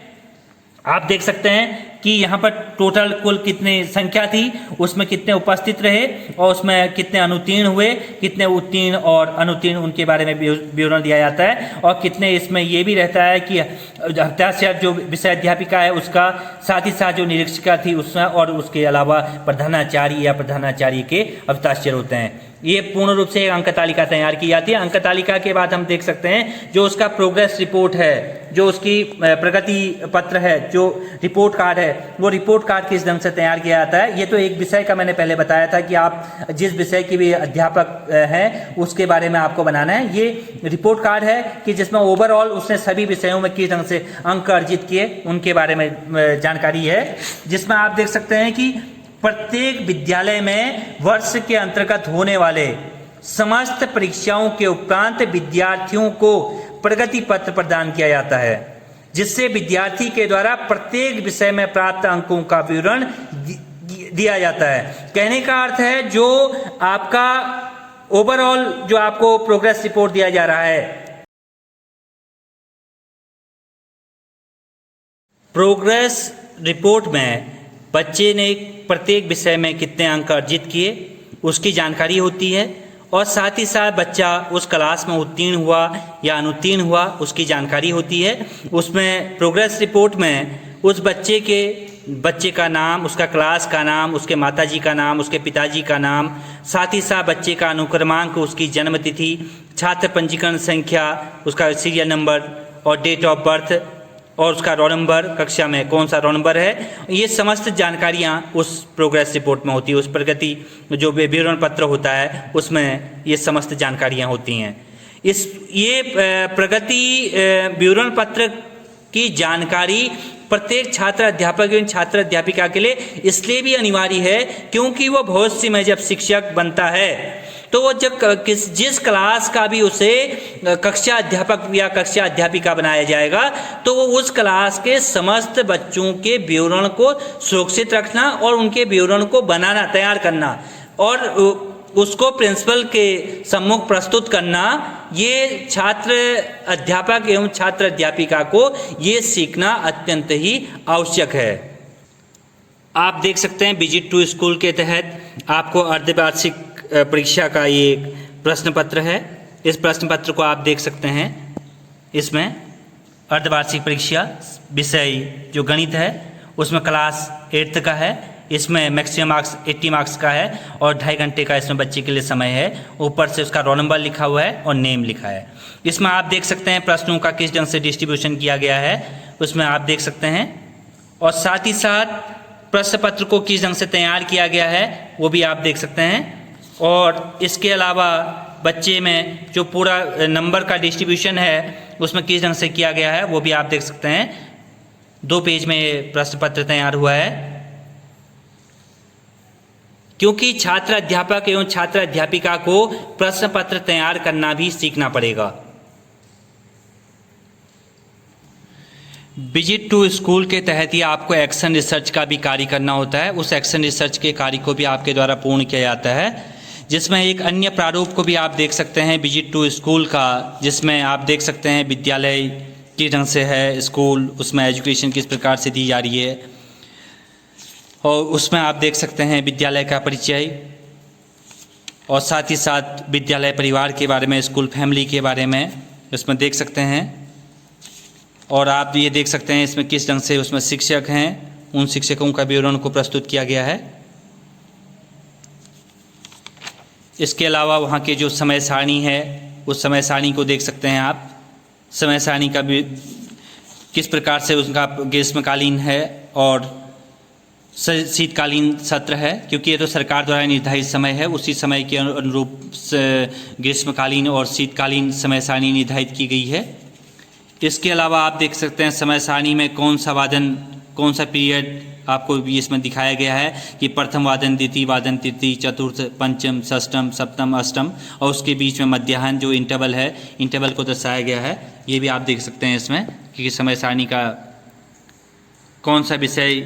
आप देख सकते हैं कि यहाँ पर टोटल कुल कितनी संख्या थी, उसमें कितने उपस्थित रहे, और उसमें कितने अनुत्तीर्ण हुए, कितने उत्तीर्ण और अनुत्तीर्ण उनके बारे में विवरण दिया जाता है, और कितने इसमें ये भी रहता है कि हस्ताक्षर जो विषय अध्यापिका है उसका, साथ ही साथ जो निरीक्षिका थी उसमें, और उसके अलावा प्रधानाचार्य या प्रधानाचार्य के हस्ताक्षर होते हैं। ये पूर्ण रूप से अंक तालिका तैयार की जाती है। अंक तालिका के बाद हम देख सकते हैं जो उसका प्रोग्रेस रिपोर्ट है, जो उसकी प्रगति पत्र है, जो रिपोर्ट कार्ड है, वो रिपोर्ट कार्ड किस ढंग से तैयार किया जाता है। ये तो एक विषय का मैंने पहले बताया था कि आप जिस विषय के भी अध्यापक हैं उसके बारे में आपको बनाना है। ये रिपोर्ट कार्ड है कि जिसमें ओवरऑल उसने सभी विषयों में किस ढंग से अंक अर्जित किए उनके बारे में जानकारी है, जिसमें आप देख सकते हैं कि प्रत्येक विद्यालय में वर्ष के अंतर्गत होने वाले समस्त परीक्षाओं के उपरांत विद्यार्थियों को प्रगति पत्र प्रदान किया जाता है, जिससे विद्यार्थी के द्वारा प्रत्येक विषय में प्राप्त अंकों का विवरण दिया जाता है। कहने का अर्थ है जो आपका ओवरऑल जो आपको प्रोग्रेस रिपोर्ट दिया जा रहा है, प्रोग्रेस रिपोर्ट में बच्चे ने प्रत्येक विषय में कितने अंक अर्जित किए उसकी जानकारी होती है, और साथ ही साथ बच्चा उस क्लास में उत्तीर्ण हुआ या अनुत्तीर्ण हुआ उसकी जानकारी होती है। उसमें प्रोग्रेस रिपोर्ट में उस बच्चे का नाम, उसका क्लास का नाम, उसके माताजी का नाम, उसके पिताजी का नाम, साथ ही साथ बच्चे का अनुक्रमांक, उसकी जन्म तिथि, छात्र पंजीकरण संख्या, उसका सीरियल नंबर और डेट ऑफ बर्थ, और उसका रोल नंबर, कक्षा में कौन सा रोल नंबर है, ये समस्त जानकारियाँ उस प्रोग्रेस रिपोर्ट में होती है। उस प्रगति जो विवरण पत्र होता है उसमें ये समस्त जानकारियाँ होती हैं। ये प्रगति विवरण पत्र की जानकारी प्रत्येक छात्र अध्यापक एवं छात्र अध्यापिका के लिए इसलिए भी अनिवार्य है क्योंकि वो भविष्य में जब शिक्षक बनता है तो वो जब जिस क्लास का भी उसे कक्षा अध्यापक या कक्षा अध्यापिका बनाया जाएगा तो वो उस क्लास के समस्त बच्चों के विवरण को सुरक्षित रखना और उनके विवरण को बनाना, तैयार करना और उसको प्रिंसिपल के सम्मुख प्रस्तुत करना, ये छात्र अध्यापक एवं छात्र अध्यापिका को ये सीखना अत्यंत ही आवश्यक है। आप देख सकते हैं विजिट टू स्कूल के तहत आपको अर्धवार्षिक परीक्षा का ये प्रश्न पत्र है। इस प्रश्न पत्र को आप देख सकते हैं। इसमें अर्धवार्षिक परीक्षा विषय जो गणित है उसमें क्लास 8th का है। इसमें मैक्सिमम मार्क्स 80 मार्क्स का है और 2.5 घंटे का इसमें बच्चे के लिए समय है। ऊपर से उसका रोल नंबर लिखा हुआ है और नेम लिखा है। इसमें आप देख सकते हैं प्रश्नों का किस ढंग से डिस्ट्रीब्यूशन किया गया है, उसमें आप देख सकते हैं। और साथ ही साथ प्रश्न पत्र को किस ढंग से तैयार किया गया है वो भी आप देख सकते हैं। और इसके अलावा बच्चे में जो पूरा नंबर का डिस्ट्रीब्यूशन है उसमें किस ढंग से किया गया है वो भी आप देख सकते हैं। 2 पेज में प्रश्न पत्र तैयार हुआ है। क्योंकि छात्र अध्यापक एवं छात्र अध्यापिका को प्रश्न पत्र तैयार करना भी सीखना पड़ेगा। विजिट टू स्कूल के तहत ही आपको एक्शन रिसर्च का भी कार्य करना होता है। उस एक्शन रिसर्च के कार्य को भी आपके द्वारा पूर्ण किया जाता है, जिसमें एक अन्य प्रारूप को भी आप देख सकते हैं विजिट टू स्कूल का, जिसमें आप देख सकते हैं विद्यालय किस ढंग से है, स्कूल उसमें एजुकेशन किस प्रकार से दी जा रही है। और उसमें आप देख सकते हैं विद्यालय का परिचय और साथ ही साथ विद्यालय परिवार के बारे में, स्कूल फैमिली के बारे में उसमें देख सकते हैं। और आप ये देख सकते हैं इसमें किस ढंग से उसमें शिक्षक हैं, उन शिक्षकों का विवरण को प्रस्तुत किया गया है। इसके अलावा वहाँ के जो समय सारणी है उस समय सारणी को देख सकते हैं आप। समय सारणी का भी किस प्रकार से उसका ग्रीष्मकालीन है और शीतकालीन सत्र है, क्योंकि ये तो सरकार द्वारा निर्धारित समय है। उसी समय के अनुरूप ग्रीष्मकालीन और शीतकालीन समय सारणी निर्धारित की गई है। इसके अलावा आप देख सकते हैं समय सारणी में कौन सा वादन, कौन सा पीरियड आपको भी इसमें दिखाया गया है कि प्रथम वादन, द्वितीय वादन, तृतीय, चतुर्थ, पंचम, षष्ठम, सप्तम, अष्टम और उसके बीच में मध्याह्न जो इंटरवल है, इंटरवल को दर्शाया गया है। ये भी आप देख सकते हैं इसमें कि समय सारणी का कौन सा विषय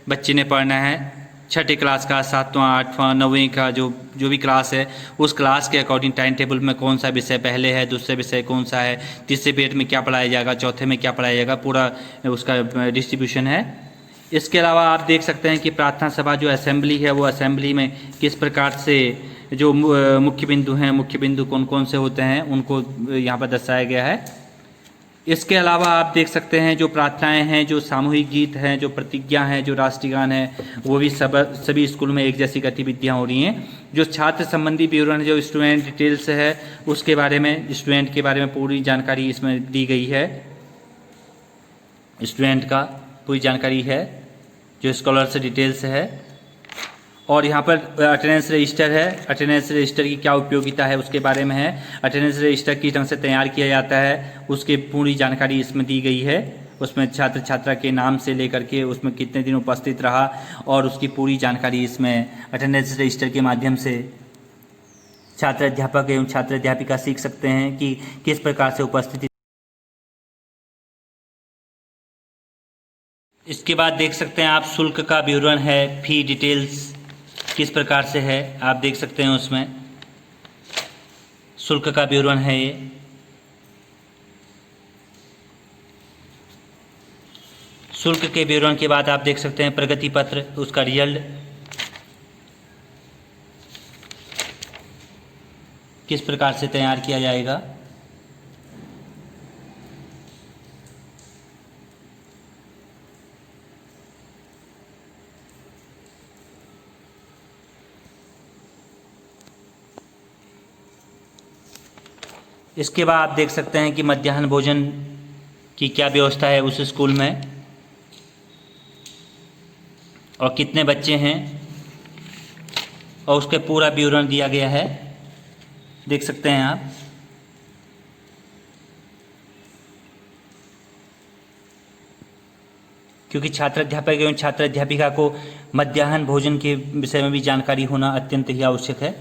बच्चे ने पढ़ना है, 6ठी क्लास का, 7वां, 8वां, 9वीं का जो भी क्लास है उस क्लास के अकॉर्डिंग टाइम टेबल में कौन सा विषय पहले है, दूसरे विषय कौन सा है, तीसरे पीरियड में क्या पढ़ाया जाएगा, चौथे में क्या पढ़ाया जाएगा, पूरा उसका डिस्ट्रीब्यूशन है। इसके अलावा आप देख सकते हैं कि प्रार्थना सभा जो असेंबली है वो असेंबली में किस प्रकार से जो मुख्य बिंदु हैं, मुख्य बिंदु कौन कौन से होते हैं उनको यहाँ पर दर्शाया गया है। इसके अलावा आप देख सकते हैं जो प्रार्थनाएं हैं, जो सामूहिक गीत हैं, जो प्रतिज्ञा हैं, जो राष्ट्रगान है, वो भी सभी स्कूल में एक जैसी गतिविधियां हो रही हैं। जो छात्र संबंधी विवरण, जो स्टूडेंट डिटेल्स है उसके बारे में, स्टूडेंट के बारे में पूरी जानकारी इसमें दी गई है। स्टूडेंट का पूरी जानकारी है जो स्कॉलर से डिटेल्स है। और यहाँ पर अटेंडेंस रजिस्टर है। अटेंडेंस रजिस्टर की क्या उपयोगिता है उसके बारे में है। अटेंडेंस रजिस्टर किस ढंग से तैयार किया जाता है उसकी पूरी जानकारी इसमें दी गई है। उसमें छात्र छात्रा के नाम से लेकर के उसमें कितने दिन उपस्थित रहा और उसकी पूरी जानकारी इसमें अटेंडेंस रजिस्टर के माध्यम से छात्र अध्यापक एवं छात्र अध्यापिका सीख सकते हैं कि किस प्रकार से उपस्थिति। इसके बाद देख सकते हैं आप शुल्क का विवरण है, फी डिटेल्स किस प्रकार से है आप देख सकते हैं। उसमें शुल्क का विवरण है ये। शुल्क के विवरण के बाद आप देख सकते हैं प्रगति पत्र, उसका रिजल्ट किस प्रकार से तैयार किया जाएगा। इसके बाद आप देख सकते हैं कि मध्याह्न भोजन की क्या व्यवस्था है उस स्कूल में और कितने बच्चे हैं और उसके पूरा विवरण दिया गया है, देख सकते हैं आप। क्योंकि छात्र अध्यापक एवं छात्र अध्यापिका को मध्याह्न भोजन के विषय में भी जानकारी होना अत्यंत ही आवश्यक है।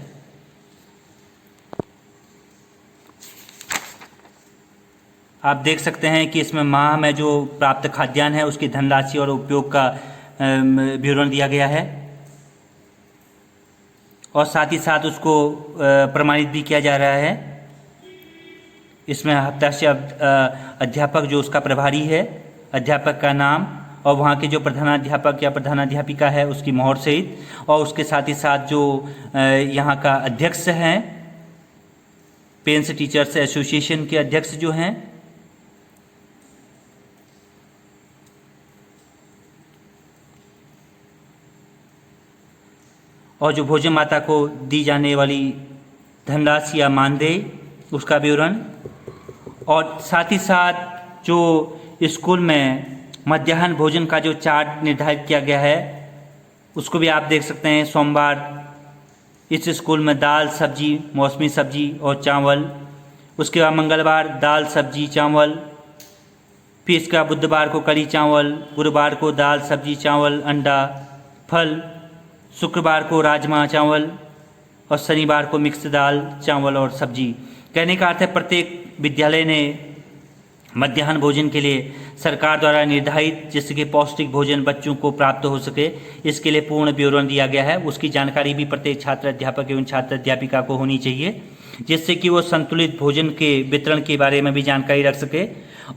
आप देख सकते हैं कि इसमें माह में जो प्राप्त खाद्यान्न है उसकी धनराशि और उपयोग का विवरण दिया गया है और साथ ही साथ उसको प्रमाणित भी किया जा रहा है। इसमें हफ्ता से अध्यापक जो उसका प्रभारी है, अध्यापक का नाम और वहाँ के जो प्रधानाध्यापक या प्रधानाध्यापिका है उसकी मोहर सहित, और उसके साथ ही साथ जो यहाँ का अध्यक्ष हैं, पेरेंट्स टीचर्स एसोसिएशन के अध्यक्ष जो हैं, और जो भोजन माता को दी जाने वाली धनराशि या मानदेय उसका विवरण, और साथ ही साथ जो स्कूल में मध्याह्न भोजन का जो चार्ट निर्धारित किया गया है उसको भी आप देख सकते हैं। सोमवार इस स्कूल में दाल सब्जी, मौसमी सब्जी और चावल, उसके बाद मंगलवार दाल सब्जी चावल, फिर इसका बुधवार को कढ़ी चावल, गुरुवार को दाल सब्जी चावल अंडा फल, शुक्रवार को राजमा चावल और शनिवार को मिक्स दाल चावल और सब्जी। कहने का अर्थ है प्रत्येक विद्यालय ने मध्याह्न भोजन के लिए सरकार द्वारा निर्धारित जिससे कि पौष्टिक भोजन बच्चों को प्राप्त हो सके, इसके लिए पूर्ण विवरण दिया गया है। उसकी जानकारी भी प्रत्येक छात्र अध्यापक एवं छात्र अध्यापिका को होनी चाहिए, जिससे कि वो संतुलित भोजन के वितरण के बारे में भी जानकारी रख सके,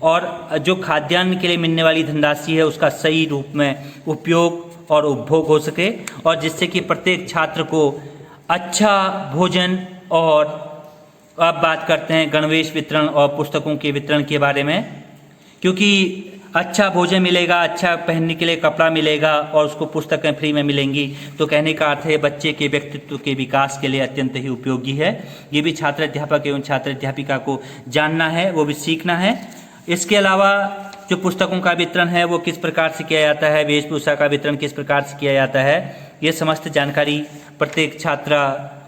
और जो खाद्यान्न के लिए मिलने वाली धनराशि है उसका सही रूप में उपयोग और उपभोग हो सके, और जिससे कि प्रत्येक छात्र को अच्छा भोजन। और अब बात करते हैं गणवेश वितरण और पुस्तकों के वितरण के बारे में, क्योंकि अच्छा भोजन मिलेगा, अच्छा पहनने के लिए कपड़ा मिलेगा और उसको पुस्तकें फ्री में मिलेंगी, तो कहने का अर्थ है बच्चे के व्यक्तित्व के विकास के लिए अत्यंत ही उपयोगी है। ये भी छात्र अध्यापक एवं छात्र अध्यापिका को जानना है, वो भी सीखना है। इसके अलावा जो पुस्तकों का वितरण है वो किस प्रकार से किया जाता है, वेशभूषा का वितरण किस प्रकार से किया जाता है, ये समस्त जानकारी प्रत्येक छात्रा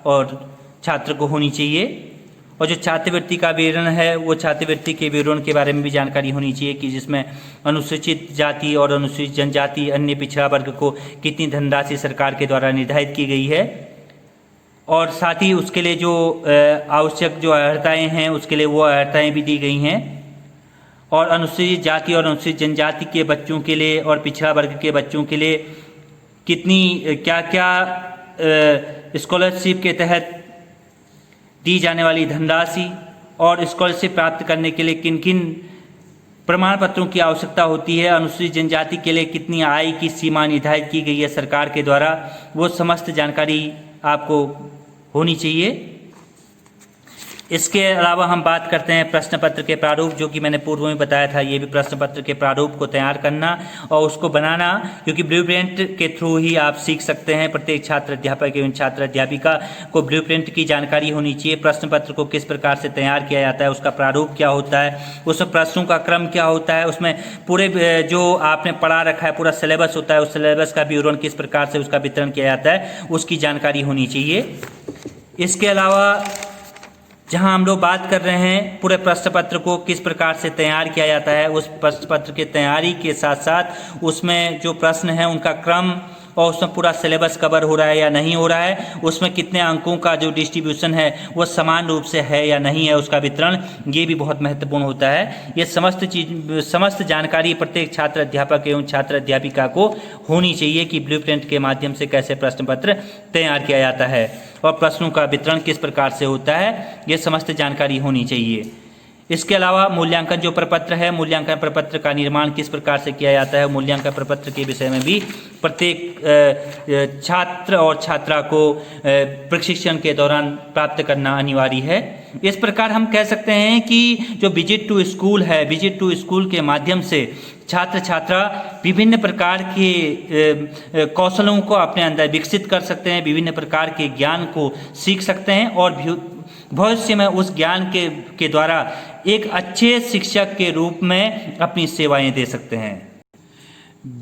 और छात्र को होनी चाहिए। और जो छात्रवृत्ति का विवरण है वो छात्रवृत्ति के विवरण के बारे में भी जानकारी होनी चाहिए कि जिसमें अनुसूचित जाति और अनुसूचित जनजाति अन्य पिछड़ा वर्ग को कितनी धनराशि सरकार के द्वारा निर्धारित की गई है, और साथ ही उसके लिए जो आवश्यक जो अर्हताएँ हैं उसके लिए वो अर्हताएँ भी दी गई हैं, और अनुसूचित जाति और अनुसूचित जनजाति के बच्चों के लिए और पिछड़ा वर्ग के बच्चों के लिए कितनी क्या क्या स्कॉलरशिप के तहत दी जाने वाली धनराशि, और स्कॉलरशिप प्राप्त करने के लिए किन किन प्रमाण पत्रों की आवश्यकता होती है, अनुसूचित जनजाति के लिए कितनी आय की सीमा निर्धारित की गई है सरकार के द्वारा, वो समस्त जानकारी आपको होनी चाहिए। इसके अलावा हम बात करते हैं प्रश्न पत्र के प्रारूप, जो कि मैंने पूर्व में बताया था। ये भी प्रश्न पत्र के प्रारूप को तैयार करना और उसको बनाना, क्योंकि ब्लूप्रिंट के थ्रू ही आप सीख सकते हैं। प्रत्येक छात्र अध्यापक एवं छात्र अध्यापिका को ब्लूप्रिंट की जानकारी होनी चाहिए। प्रश्न पत्र को किस प्रकार से तैयार किया जाता है, उसका प्रारूप क्या होता है, उसमें प्रश्नों का क्रम क्या होता है, उसमें पूरे जो आपने पढ़ा रखा है पूरा सिलेबस होता है, उस सिलेबस का विवरण किस प्रकार से उसका वितरण किया जाता है, उसकी जानकारी होनी चाहिए। इसके अलावा जहां हम लोग बात कर रहे हैं पूरे प्रश्न पत्र को किस प्रकार से तैयार किया जाता है, उस प्रश्न पत्र की तैयारी के साथ साथ उसमें जो प्रश्न हैं उनका क्रम और उसमें पूरा सिलेबस कवर हो रहा है या नहीं हो रहा है, उसमें कितने अंकों का जो डिस्ट्रीब्यूशन है वो समान रूप से है या नहीं है, उसका वितरण, ये भी बहुत महत्वपूर्ण होता है। ये समस्त जानकारी प्रत्येक छात्र अध्यापक एवं छात्र अध्यापिका को होनी चाहिए कि ब्लूप्रिंट के माध्यम से कैसे प्रश्न पत्र तैयार किया जाता है और प्रश्नों का वितरण किस प्रकार से होता है, ये समस्त जानकारी होनी चाहिए। इसके अलावा मूल्यांकन जो प्रपत्र है, मूल्यांकन प्रपत्र का निर्माण किस प्रकार से किया जाता है, मूल्यांकन प्रपत्र के विषय में भी प्रत्येक छात्र और छात्रा को प्रशिक्षण के दौरान प्राप्त करना अनिवार्य है। इस प्रकार हम कह सकते हैं कि जो विजिट टू स्कूल है, विजिट टू स्कूल के माध्यम से छात्र छात्रा विभिन्न प्रकार के कौशलों को अपने अंदर विकसित कर सकते हैं, विभिन्न प्रकार के ज्ञान को सीख सकते हैं और भविष्य में उस ज्ञान के द्वारा एक अच्छे शिक्षक के रूप में अपनी सेवाएं दे सकते हैं।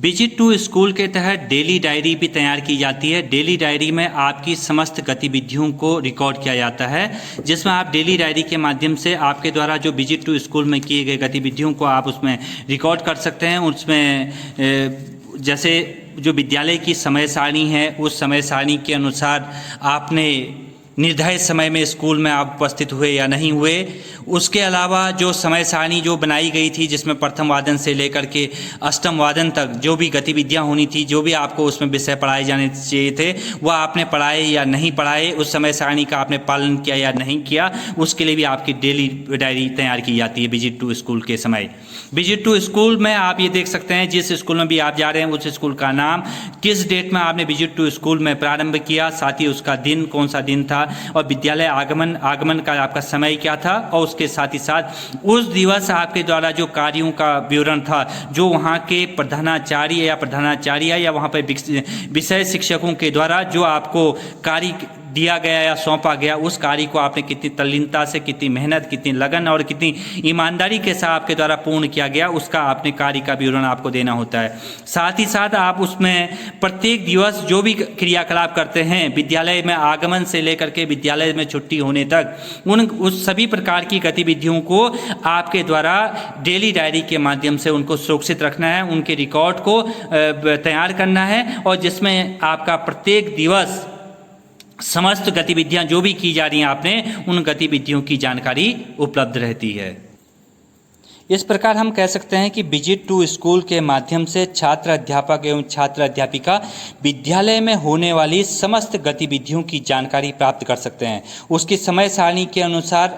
विजिट टू स्कूल के तहत डेली डायरी भी तैयार की जाती है। डेली डायरी में आपकी समस्त गतिविधियों को रिकॉर्ड किया जाता है, जिसमें आप डेली डायरी के माध्यम से आपके द्वारा जो विजिट टू स्कूल में किए गए गतिविधियों को आप उसमें रिकॉर्ड कर सकते हैं। उसमें जैसे जो विद्यालय की समय सारणी है, उस समय सारणी के अनुसार आपने निर्धारित समय में स्कूल में आप उपस्थित हुए या नहीं हुए। उसके अलावा जो समय सारणी जो बनाई गई थी, जिसमें प्रथम वादन से लेकर के अष्टम वादन तक जो भी गतिविधियां होनी थी, जो भी आपको उसमें विषय पढ़ाए जाने चाहिए थे, वह आपने पढ़ाए या नहीं पढ़ाए, उस समय सारणी का आपने पालन किया या नहीं किया, उसके लिए भी आपकी डेली डायरी तैयार की जाती है विजिट टू स्कूल के समय। विजिट टू स्कूल में आप ये देख सकते हैं, जिस स्कूल में भी आप जा रहे हैं उस स्कूल का नाम, किस डेट में आपने विजिट टू स्कूल में प्रारंभ किया, साथ ही उसका दिन कौन सा दिन था, और विद्यालय आगमन का आपका समय क्या था, और उसके साथ ही साथ उस दिवस आपके द्वारा जो कार्यों का विवरण था, जो वहाँ के प्रधानाचार्य या प्रधानाचार्य या वहाँ पर विषय शिक्षकों के द्वारा जो आपको कार्य दिया गया या सौंपा गया, उस कार्य को आपने कितनी तल्लीनता से, कितनी मेहनत, कितनी लगन और कितनी ईमानदारी के साथ आपके द्वारा पूर्ण किया गया, उसका आपने कार्य का विवरण आपको देना होता है। साथ ही साथ आप उसमें प्रत्येक दिवस जो भी क्रियाकलाप करते हैं, विद्यालय में आगमन से लेकर के विद्यालय में छुट्टी होने तक, उस सभी प्रकार की गतिविधियों को आपके द्वारा डेली डायरी के माध्यम से उनको सुरक्षित रखना है, उनके रिकॉर्ड को तैयार करना है, और जिसमें आपका प्रत्येक दिवस समस्त गतिविधियां जो भी की जा रही हैं आपने, उन गतिविधियों की जानकारी उपलब्ध रहती है। इस प्रकार हम कह सकते हैं कि विजिट टू स्कूल के माध्यम से छात्र अध्यापक एवं छात्र अध्यापिका विद्यालय में होने वाली समस्त गतिविधियों की जानकारी प्राप्त कर सकते हैं। उसकी समय सारणी के अनुसार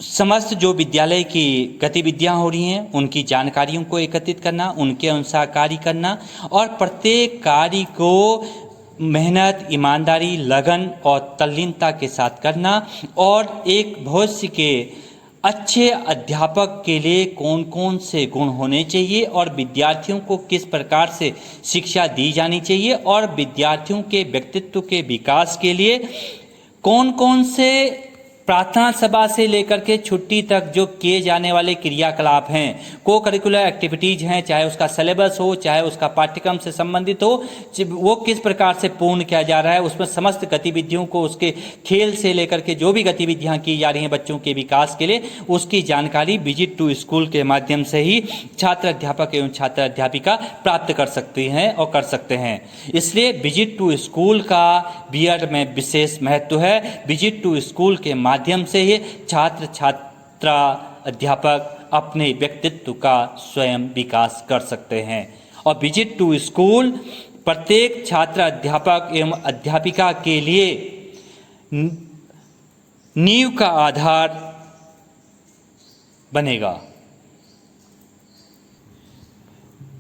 समस्त जो विद्यालय की गतिविधियां हो रही हैं, उनकी जानकारियों को एकत्रित करना, उनके अनुसार कार्य करना, और प्रत्येक कार्य को मेहनत, ईमानदारी, लगन और तल्लीनता के साथ करना, और एक भविष्य के अच्छे अध्यापक के लिए कौन कौन से गुण होने चाहिए, और विद्यार्थियों को किस प्रकार से शिक्षा दी जानी चाहिए, और विद्यार्थियों के व्यक्तित्व के विकास के लिए कौन कौन से प्रार्थना सभा से लेकर के छुट्टी तक जो किए जाने वाले क्रियाकलाप हैं, को करिकुलर एक्टिविटीज़ हैं, चाहे उसका सिलेबस हो, चाहे उसका पाठ्यक्रम से संबंधित हो, वो किस प्रकार से पूर्ण किया जा रहा है, उसमें समस्त गतिविधियों को, उसके खेल से लेकर के जो भी गतिविधियां की जा रही हैं बच्चों के विकास के लिए, उसकी जानकारी विजिट टू स्कूल के माध्यम से ही छात्र अध्यापक एवं छात्र अध्यापिका प्राप्त कर सकती हैं और कर सकते हैं। इसलिए विजिट टू स्कूल का बीएड में विशेष महत्व है। विजिट टू स्कूल के माध्यम से ही छात्र छात्रा अध्यापक अपने व्यक्तित्व का स्वयं विकास कर सकते हैं। और विजिट टू स्कूल प्रत्येक छात्र अध्यापक एवं अध्यापिका के लिए नींव का आधार बनेगा।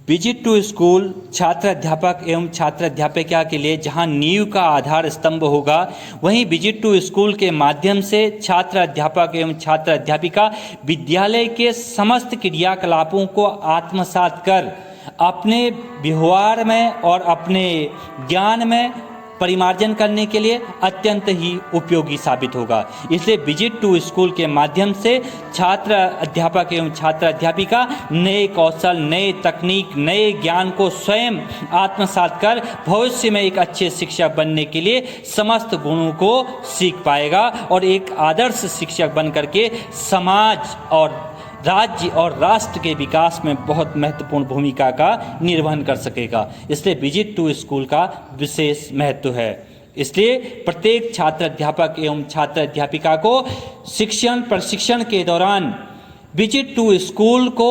विजिट टू स्कूल छात्र अध्यापक एवं छात्र अध्यापिका के लिए जहां नींव का आधार स्तंभ होगा, वहीं विजिट टू स्कूल के माध्यम से छात्र अध्यापक एवं छात्र अध्यापिका विद्यालय के समस्त क्रियाकलापों को आत्मसात कर अपने व्यवहार में और अपने ज्ञान में परिमार्जन करने के लिए अत्यंत ही उपयोगी साबित होगा। इसलिए विजिट टू स्कूल के माध्यम से छात्र अध्यापक एवं छात्र अध्यापिका नए कौशल, नए तकनीक, नए ज्ञान को स्वयं आत्मसात कर भविष्य में एक अच्छे शिक्षक बनने के लिए समस्त गुणों को सीख पाएगा, और एक आदर्श शिक्षक बन करके समाज और राज्य और राष्ट्र के विकास में बहुत महत्वपूर्ण भूमिका का निर्वहन कर सकेगा। इसलिए विजिट टू स्कूल का विशेष महत्व है। इसलिए प्रत्येक छात्र अध्यापक एवं छात्र अध्यापिका को शिक्षण प्रशिक्षण के दौरान विजिट टू स्कूल को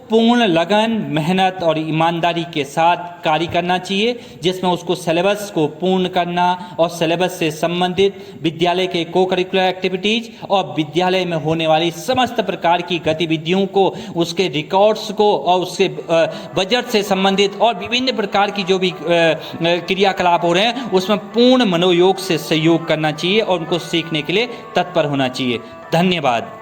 पूर्ण लगन, मेहनत और ईमानदारी के साथ कार्य करना चाहिए, जिसमें उसको सिलेबस को पूर्ण करना और सिलेबस से संबंधित विद्यालय के को करिकुलर एक्टिविटीज़ और विद्यालय में होने वाली समस्त प्रकार की गतिविधियों को, उसके रिकॉर्ड्स को और उसके बजट से संबंधित और विभिन्न प्रकार की जो भी क्रियाकलाप हो रहे हैं उसमें पूर्ण मनोयोग से सहयोग करना चाहिए और उनको सीखने के लिए तत्पर होना चाहिए। धन्यवाद।